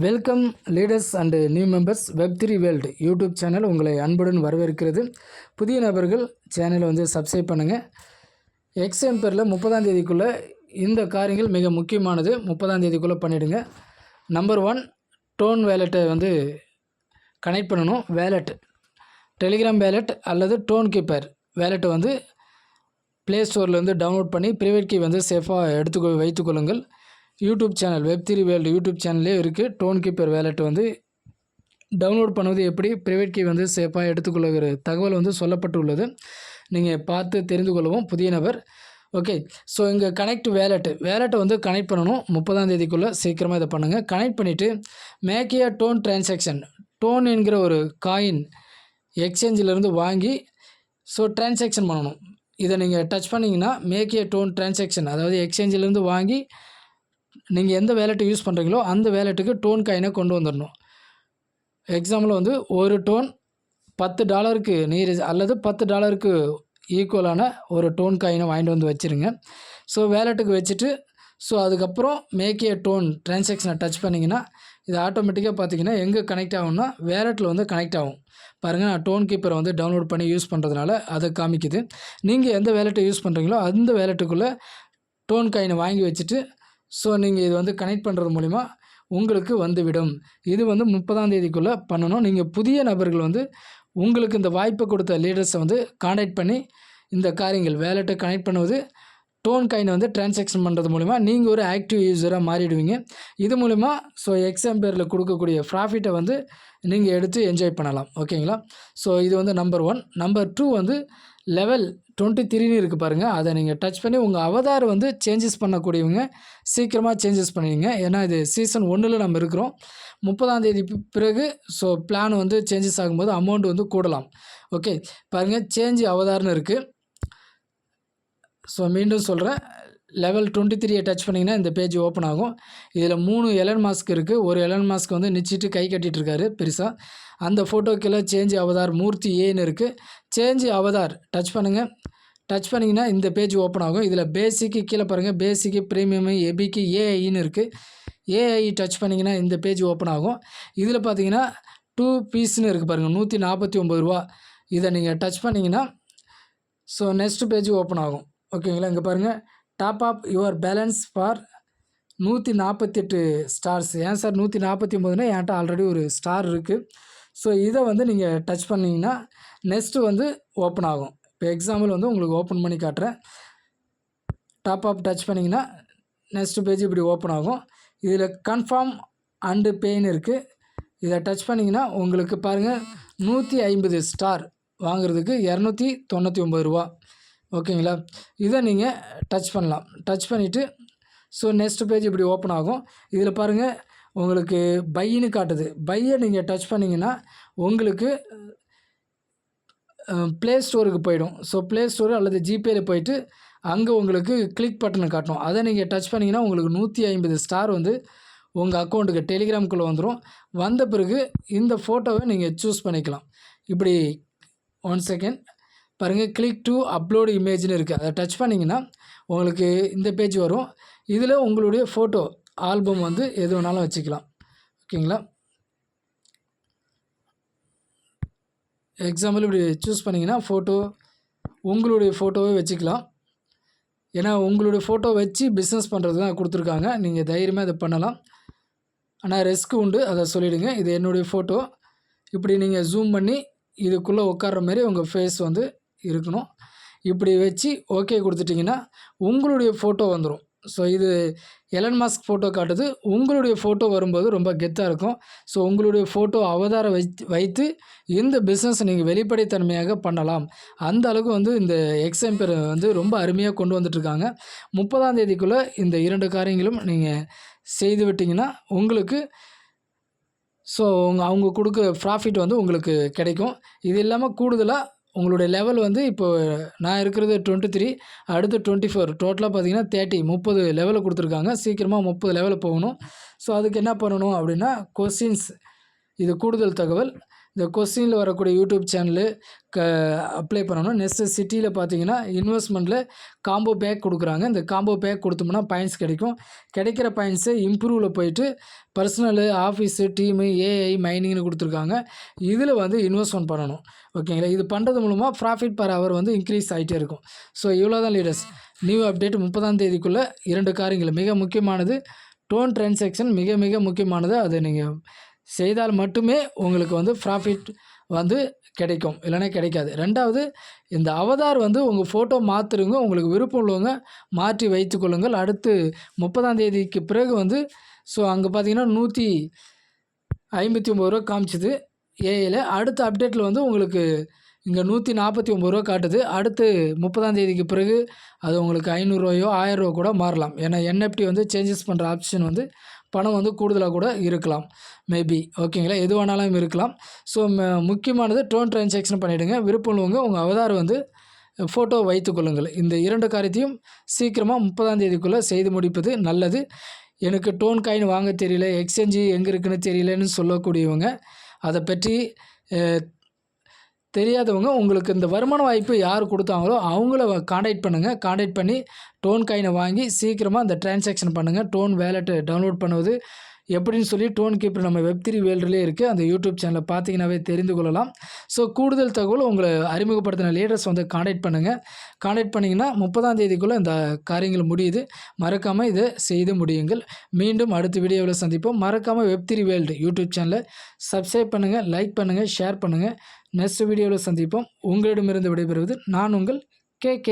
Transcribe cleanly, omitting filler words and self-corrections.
Welcome leaders and new members web3 world YouTube channel உங்களை அன்புடன் வரவேற்கிறது. புதிய நபர்கள் சேனலை சப்ஸ்கிரைப் பண்ணுங்கள். எக்ஸாம்பரில் 30ஆம் தேதிக்குள்ளே இந்த காரியங்கள் மிக முக்கியமானது. 30ஆம் தேதிக்குள்ளே பண்ணிவிடுங்க. நம்பர் 1, டோன் வேலெட்டை கனெக்ட் பண்ணணும். வேலெட் டெலிகிராம் வேலெட் அல்லது டோன் கீப்பர் வேலெட்டை ப்ளே ஸ்டோர்லேருந்து டவுன்லோட் பண்ணி ப்ரைவேட் கீ சேஃபாக வைத்துக்கொள்ளுங்கள். யூடியூப் சேனல் வெப்3 வேர்ல்டு யூடியூப் சேனல்லே இருக்குது. டோன் கீப்பர் வேலெட் டவுன்லோட் பண்ணுவது எப்படி, ப்ரைவேட் கீ சேஃபாக எடுத்துக்கொள்ளுகிற தகவல் சொல்லப்பட்டுள்ளது. நீங்கள் பார்த்து தெரிந்து கொள்ளவும் புதிய நபர். ஓகே, ஸோ இங்கே கனெக்ட் வேலெட்டை கனெக்ட் பண்ணணும். 30ஆம் தேதிக்குள்ளே சீக்கிரமாக இதை பண்ணுங்கள். கனெக்ட் பண்ணிவிட்டு make a TON transaction, TON என்கிற ஒரு காயின் எக்ஸ்சேஞ்சிலேருந்து வாங்கி டிரான்சாக்ஷன் பண்ணணும். இதை நீங்கள் டச் பண்ணிங்கன்னா மேக் ஏ டோன் டிரான்சாக்ஷன், அதாவது எக்ஸ்சேஞ்சிலேருந்து வாங்கி நீங்கள் எந்த வேலெட்டை யூஸ் பண்ணுறீங்களோ அந்த வேலெட்டுக்கு டோன் காயினை கொண்டு வந்துடணும். எக்ஸாம்பிள் ஒரு டோன் $10 நீர் அல்லது $10 ஈக்குவலான ஒரு டோன் காயினை வாங்கிட்டு வச்சுருங்க. வேலெட்டுக்கு வச்சுட்டு அதுக்கப்புறம் மேக் ஏ டோன் டிரான்சாக்ஷனை டச் பண்ணிங்கன்னா இது ஆட்டோமேட்டிக்காக பார்த்தீங்கன்னா எங்கே கனெக்ட் ஆகும்னா வேலெட்டில் கனெக்ட் ஆகும். பாருங்கள், நான் டோன் கீப்பரை டவுன்லோட் பண்ணி யூஸ் பண்ணுறதுனால அதை காமிக்குது. நீங்கள் எந்த வேலெட்டை யூஸ் பண்ணுறீங்களோ அந்த வேலெட்டுக்குள்ளே டோன் காயினை வாங்கி வச்சுட்டு நீங்கள் இது கனெக்ட் பண்ணுறது மூலிமா உங்களுக்கு வந்துவிடும். இது 30ஆம் தேதிக்குள்ளே பண்ணணும். நீங்கள் புதிய நபர்கள் உங்களுக்கு இந்த வாய்ப்பை கொடுத்த லீடர்ஸை கான்டாக்ட் பண்ணி இந்த காரியங்கள் வேலெட்டை கனெக்ட் பண்ணுவது, டோன் காயினை டிரான்சாக்ஷன் பண்ணுறது மூலிமா நீங்கள் ஒரு ஆக்டிவ் யூஸராக மாறிடுவீங்க. இது மூலிமா எக்ஸாம்பரில் கொடுக்கக்கூடிய ப்ராஃபிட்டை நீங்கள் எடுத்து என்ஜாய் பண்ணலாம். ஓகேங்களா? இது நம்பர் 1. நம்பர் 2 லெவல் 23 இருக்குது பாருங்கள். அதை நீங்கள் டச் பண்ணி உங்கள் அவதார் சேஞ்சஸ் பண்ணக்கூடியவங்க சீக்கிரமாக சேஞ்சஸ் பண்ணிடுங்க. ஏன்னா இது சீசன் 1ல் நம்ம இருக்கிறோம். 30ஆம் தேதி பிறகு பிளான் சேஞ்சஸ் ஆகும்போது அமௌண்ட் கூடலாம். ஓகே, பாருங்கள், சேஞ்ச் அவதார்னு இருக்குது. மீண்டும் சொல்கிறேன், லெவல் 23 டச் பண்ணிங்கன்னா இந்த பேஜ் ஓப்பன் ஆகும். இதில் 3 எலன் மாஸ்க் இருக்குது. ஒரு எலன் மாஸ்க் நிச்சிட்டு கை கட்டிகிட்ருக்காரு பெருசாக. அந்த ஃபோட்டோக்கெல்லாம் சேஞ்ச் அவதார் மூர்த்தி ஏன்னு இருக்குது. சேஞ்ச் அவதார் டச் பண்ணுங்கள். டச் பண்ணிங்கன்னா இந்த பேஜ் ஓப்பன் ஆகும். இதில் பேசிக்கு கீழே பாருங்கள், பேசிக்கு, ப்ரீமியம், எபிக்கு, ஏஐன்னு இருக்குது. ஏஐ டச் பண்ணிங்கன்னா இந்த பேஜ் ஓப்பன் ஆகும். இதில் பார்த்தீங்கன்னா 2 பீஸ்னு இருக்குது பாருங்கள், $149. இதை நீங்கள் டச் பண்ணிங்கன்னா நெக்ஸ்ட் பேஜ் ஓப்பன் ஆகும். ஓகேங்களா? இங்கே பாருங்கள், top up your balance for 148 stars. ஏன் சார் 149னா என்கிட்ட ஆல்ரெடி ஒரு ஸ்டார் இருக்குது. இதை நீங்கள் டச் பண்ணிங்கன்னா நெக்ஸ்ட்டு ஓப்பன் ஆகும். இப்போ எக்ஸாம்பிள் உங்களுக்கு ஓப்பன் பண்ணி காட்டுறேன். டாப் ஆப் டச் பண்ணிங்கன்னா நெக்ஸ்ட் பேஜ் இப்படி ஓப்பன் ஆகும். இதில் கன்ஃபார்ம் அண்டு பேன்னு இருக்குது. இதை டச் பண்ணிங்கன்னா உங்களுக்கு பாருங்கள் 150 ஸ்டார் வாங்குறதுக்கு $299. ஓகேங்களா? இதை நீங்கள் டச் பண்ணலாம். டச் பண்ணிவிட்டு நெக்ஸ்ட் பேஜ் இப்படி ஓப்பன் ஆகும். இதில் பாருங்கள், உங்களுக்கு பைன்னு காட்டுது. பையை நீங்கள் டச் பண்ணிங்கன்னா உங்களுக்கு ப்ளே ஸ்டோருக்கு போயிடும். ப்ளே ஸ்டோர் அல்லது ஜிபேயில் போயிட்டு அங்கே உங்களுக்கு கிளிக் பட்டனை காட்டணும். அதை நீங்கள் டச் பண்ணிங்கன்னா உங்களுக்கு 150 ஸ்டார் உங்கள் அக்கௌண்ட்டுக்கு டெலிகிராமுக்குள்ளே வந்துடும். வந்த பிறகு இந்த ஃபோட்டோவை நீங்கள் சூஸ் பண்ணிக்கலாம். இப்படி 1 செகண்ட் பாருங்கள், கிளிக் டு அப்லோடு இமேஜ்னு இருக்குது. அதை டச் பண்ணிங்கன்னா உங்களுக்கு இந்த பேஜ் வரும். இதில் உங்களுடைய ஃபோட்டோ ஆல்பம் எது வேணாலும் வச்சுக்கலாம். ஓகேங்களா? எக்ஸாம்பிள் இப்படி சூஸ் பண்ணிங்கன்னா ஃபோட்டோ, உங்களுடைய ஃபோட்டோவே வச்சுக்கலாம். ஏன்னா உங்களுடைய ஃபோட்டோ வச்சு பிஸ்னஸ் பண்ணுறது தான் கொடுத்துருக்காங்க. நீங்கள் தைரியமாக இதை பண்ணலாம். ஆனால் ரிஸ்க் உண்டு, அதை சொல்லிவிடுங்க. இது என்னுடைய ஃபோட்டோ. இப்படி நீங்கள் ஜூம் பண்ணி இதுக்குள்ளே உட்கார்ற மாதிரி உங்கள் ஃபேஸ் இருக்கணும். இப்படி வச்சு ஓகே கொடுத்துட்டிங்கன்னா உங்களுடைய ஃபோட்டோ வந்துடும். இது எலன் மாஸ்க் ஃபோட்டோ காட்டுது. உங்களுடைய ஃபோட்டோ வரும்போது ரொம்ப கெத்தாக இருக்கும். உங்களுடைய ஃபோட்டோ அவதாரை வைத்து இந்த பிஸ்னஸை நீங்கள் வெளிப்படைத்தன்மையாக பண்ணலாம். அந்த அளவுக்கு இந்த எக்ஸாம்பர் ரொம்ப அருமையாக கொண்டு வந்துட்டுருக்காங்க. 30ஆம் தேதிக்குள்ளே இந்த 2 காரியங்களும் நீங்கள் செய்து விட்டிங்கன்னா உங்களுக்கு அவங்க கொடுக்குற ப்ராஃபிட் உங்களுக்கு கிடைக்கும். இது இல்லாமல் கூடுதலாக உங்களுடைய லெவல் இப்போ நான் இருக்கிறது 23, அடுத்து 24, டோட்டலாக பார்த்தீங்கன்னா 30 லெவலில் கொடுத்துருக்காங்க. சீக்கிரமாக 30 லெவலில் போகணும். அதுக்கு என்ன பண்ணணும் அப்படின்னா கொஸ்டின்ஸ், இது கூடுதல் தகவல். இந்த கொஸ்டினில் வரக்கூடிய யூடியூப் சேனலு அப்ளை பண்ணணும். நெக்ஸ்ட்டு சிட்டியில் பார்த்தீங்கன்னா இன்வெஸ்ட்மெண்ட்டில் காம்போ பேக் கொடுக்குறாங்க. இந்த காம்போ பேக் கொடுத்தோம்னா பாயிண்ட்ஸ் கிடைக்கும். கிடைக்கிற பாயிண்ட்ஸை இம்ப்ரூவில் போயிட்டு பர்சனலு, ஆஃபீஸு, டீமு, ஏஐ, மைனிங்னு கொடுத்துருக்காங்க. இதில் வந்து இன்வெஸ்ட்மெண்ட் பண்ணணும். ஓகேங்களா? இது பண்ணுறது மூலமாக ப்ராஃபிட் பர் ஹவர் வந்து இன்க்ரீஸ் ஆகிட்டே இருக்கும். ஸோ இவ்வளோ தான் லீடர்ஸ். நியூ அப்டேட் 30ஆம் தேதிக்குள்ளே 2 காரியங்கள் மிக முக்கியமானது. டோன் டிரான்சாக்ஷன் மிக மிக முக்கியமானது. அதை நீங்கள் செய்தால் மட்டுமே உங்களுக்கு வந்து ப்ராஃபிட் வந்து கிடைக்கும், இல்லைனா கிடைக்காது. 2வது, இந்த அவதார் வந்து உங்கள் ஃபோட்டோ மாற்றுறவங்க, உங்களுக்கு விருப்பம் உள்ளவங்க மாற்றி வைத்துக்கொள்ளுங்கள். அடுத்து 30ஆம் தேதிக்கு பிறகு வந்து அங்கே பார்த்தீங்கன்னா ரூ. 159 காமிச்சிது ஏஐயில். அடுத்த அப்டேட்டில் வந்து உங்களுக்கு இங்கே ரூ. 149 காட்டுது. அடுத்து 30ஆம் தேதிக்கு பிறகு அது உங்களுக்கு ரூ. 500 ரூ. 1000 கூட மாறலாம். ஏன்னா என்எஃப்டி வந்து சேஞ்சஸ் பண்ணுற ஆப்ஷன் வந்து பணம் வந்து கூடுதலாக கூட இருக்கலாம், மேபி. ஓகேங்களா? எது வேணாலும் இருக்கலாம். முக்கியமானது டோன் டிரான்சாக்ஷன் பண்ணிவிடுங்க. விருப்பம் உள்ளவங்க உங்கள் அவதார் வந்து ஃபோட்டோ வைத்துக்கொள்ளுங்கள். இந்த 2 காரியத்தையும் சீக்கிரமாக 30ஆம் தேதிக்குள்ளே செய்து முடிப்பது நல்லது. எனக்கு டோன் காயின் வாங்க தெரியல, எக்ஸ்சேஞ்சு எங்கே இருக்குன்னு தெரியலன்னு சொல்லக்கூடியவங்க, அதை பற்றி தெரியாதவங்க, உங்களுக்கு இந்த வருமான வாய்ப்பு யார் கொடுத்தாங்களோ அவங்கள காண்டாக்ட் பண்ணுங்கள். காண்டாக்ட் பண்ணி டோன் காயினை வாங்கி சீக்கிரமாக அந்த டிரான்சாக்ஷன் பண்ணுங்கள். டோன் வேலெட்டு டவுன்லோட் பண்ணுவது எப்படின்னு சொல்லி டோன் கீப்பர் நம்ம வெப்3 வேர்ல்டுலேயே இருக்குது. அந்த யூடியூப் சேனலை பார்த்தீங்கன்னாவே தெரிந்து கொள்ளலாம். கூடுதல் தகவல் உங்களை அறிமுகப்படுத்தின லீடர்ஸ் வந்து காண்டாக்ட் பண்ணுங்கள். காண்டாக்ட் பண்ணிங்கன்னா 30ஆம் தேதிக்குள்ளே இந்த காரியங்கள் முடியுது. மறக்காமல் இதை செய்து முடியுங்கள். மீண்டும் அடுத்த வீடியோவில் சந்திப்போம். மறக்காமல் வெப்3 வேர்ல்டு யூடியூப் சேனலை சப்ஸ்கிரைப் பண்ணுங்கள், லைக் பண்ணுங்கள், ஷேர் பண்ணுங்கள். நெக்ஸ்ட் வீடியோவில் சந்திப்போம். உங்களிடமிருந்து விடைபெறுவது நான் உங்கள் KK.